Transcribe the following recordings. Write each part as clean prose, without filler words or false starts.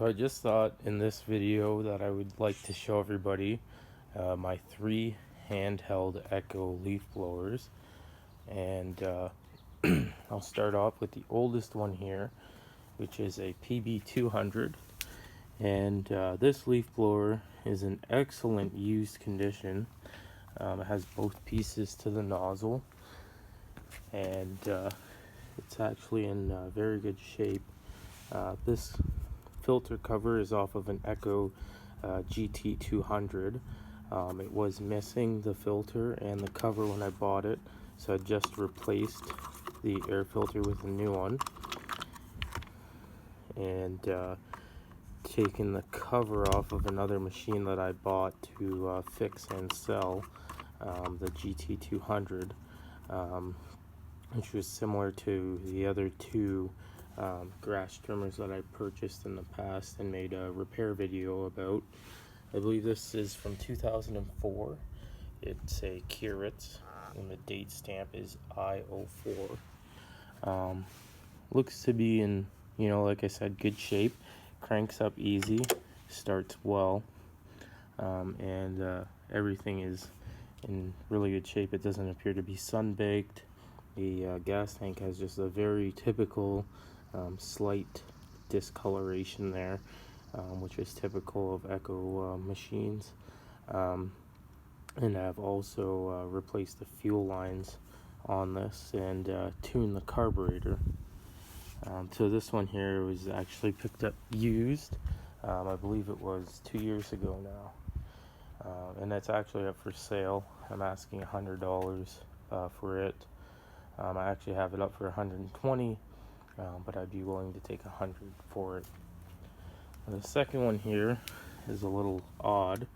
So I just thought in this video that I would like to show everybody my 3 handheld Echo leaf blowers, and I'll start off with the oldest one here, which is a PB200, and this leaf blower is in excellent used condition. It has both pieces to the nozzle, and it's actually in very good shape. This filter cover is off of an Echo GT200. It was missing the filter and the cover when I bought it, so I just replaced the air filter with a new one, and taken the cover off of another machine that I bought to fix and sell, the GT200, which was similar to the other 2 grass trimmers that I purchased in the past and made a repair video about. I believe this is from 2004. It's a Keurig, and the date stamp is I04. Looks to be in, like I said, good shape. Cranks up easy, starts well, and everything is in really good shape. It doesn't appear to be sun-baked. The gas tank has just a very typical slight discoloration there, which is typical of Echo machines. And I've also replaced the fuel lines on this and tuned the carburetor. So this one here was actually picked up used. I believe it was 2 years ago now, and it's actually up for sale. I'm asking $100 for it. I actually have it up for $120, but I'd be willing to take $100 for it. And the second one here is a little odd.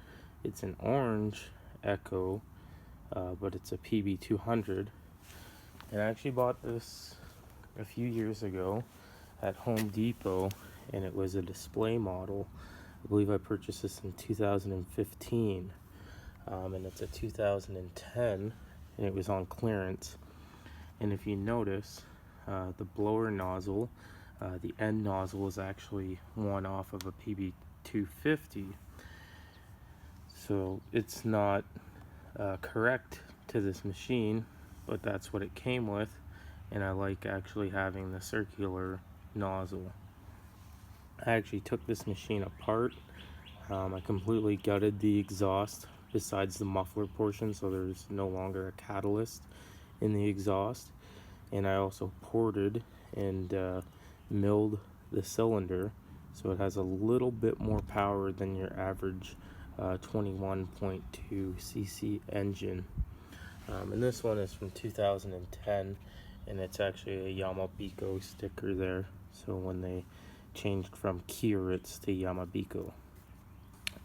It's an orange Echo, but it's a PB200, and I actually bought this a few years ago at Home Depot, and it was a display model. I believe I purchased this in 2015, and it's a 2010, and it was on clearance. And if you notice, the blower nozzle, the end nozzle is actually one off of a PB250, so it's not correct to this machine, but that's what it came with, and I like actually having the circular nozzle. I actually took this machine apart. I completely gutted the exhaust besides the muffler portion, so there's no longer a catalyst in the exhaust, and I also ported and milled the cylinder, so it has a little bit more power than your average 21.2 cc engine. And this one is from 2010, and it's actually a Yamabiko sticker there, so when they changed from Keurig to Yamabiko.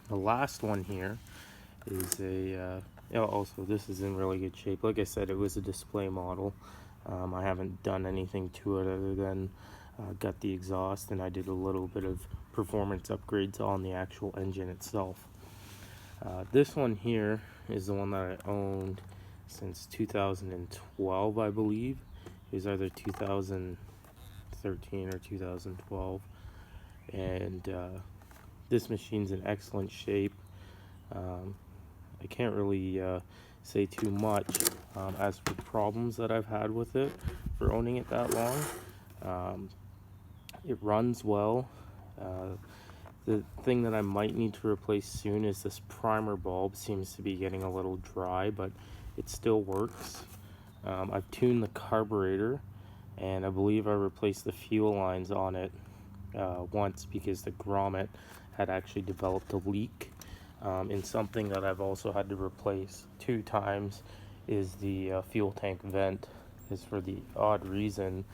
The last one here is a also this is in really good shape. Like I said, it was a display model. I haven't done anything to it other than got the exhaust, and I did a little bit of performance upgrades on the actual engine itself. This one here is the one that I owned since 2012, I believe. It was either 2013 or 2012, and this machine's in excellent shape. I can't really say too much as for problems that I've had with it for owning it that long. It runs well. The thing that I might need to replace soon is this primer bulb. Seems to be getting a little dry, but it still works. I've tuned the carburetor, and I believe I replaced the fuel lines on it once because the grommet had actually developed a leak. And something that I've also had to replace 2 times is the fuel tank vent. Is for the odd reason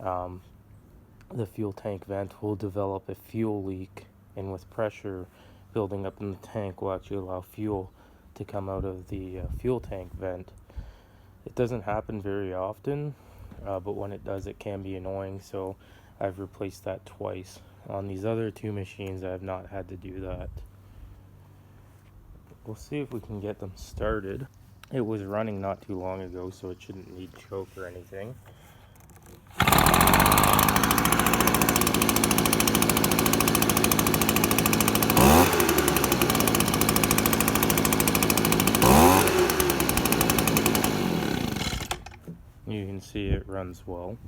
the fuel tank vent will develop a fuel leak, and with pressure building up in the tank will actually allow fuel to come out of the fuel tank vent. It doesn't happen very often, but when it does, it can be annoying, so I've replaced that twice. On these other 2 machines, I have not had to do that. We'll see if we can get them started. It was running not too long ago, so it shouldn't need choke or anything. can see, it runs well.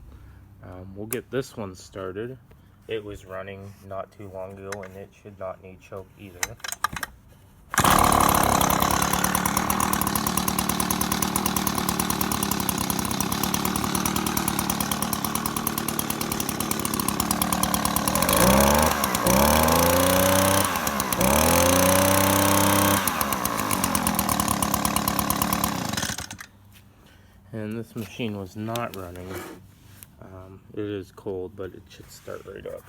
We'll get this one started. It was running not too long ago, and it should not need choke either. And this machine was not running. It is cold, but it should start right up.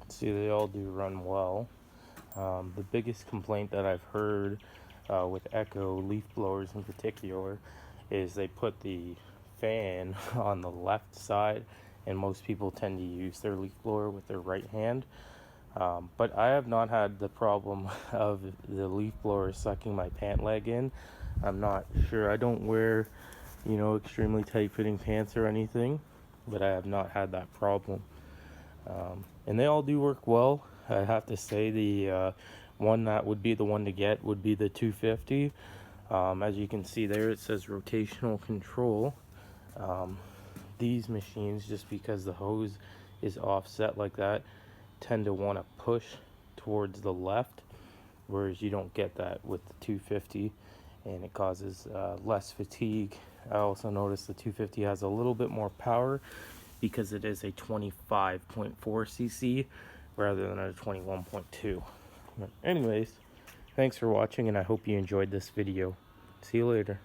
See, they all do run well. The biggest complaint that I've heard with Echo leaf blowers in particular is they put the fan on the left side, and most people tend to use their leaf blower with their right hand. But I have not had the problem of the leaf blower sucking my pant leg in. I'm not sure. I don't wear, extremely tight fitting pants or anything, but I have not had that problem. And they all do work well. I have to say the one that would be the one to get would be the 250. As you can see there, it says rotational control. These machines, just because the hose is offset like that, tend to want to push towards the left, whereas you don't get that with the 250, and it causes less fatigue. I also noticed the 250 has a little bit more power because it is a 25.4 cc rather than a 21.2. Anyways, thanks for watching, and I hope you enjoyed this video. See you later.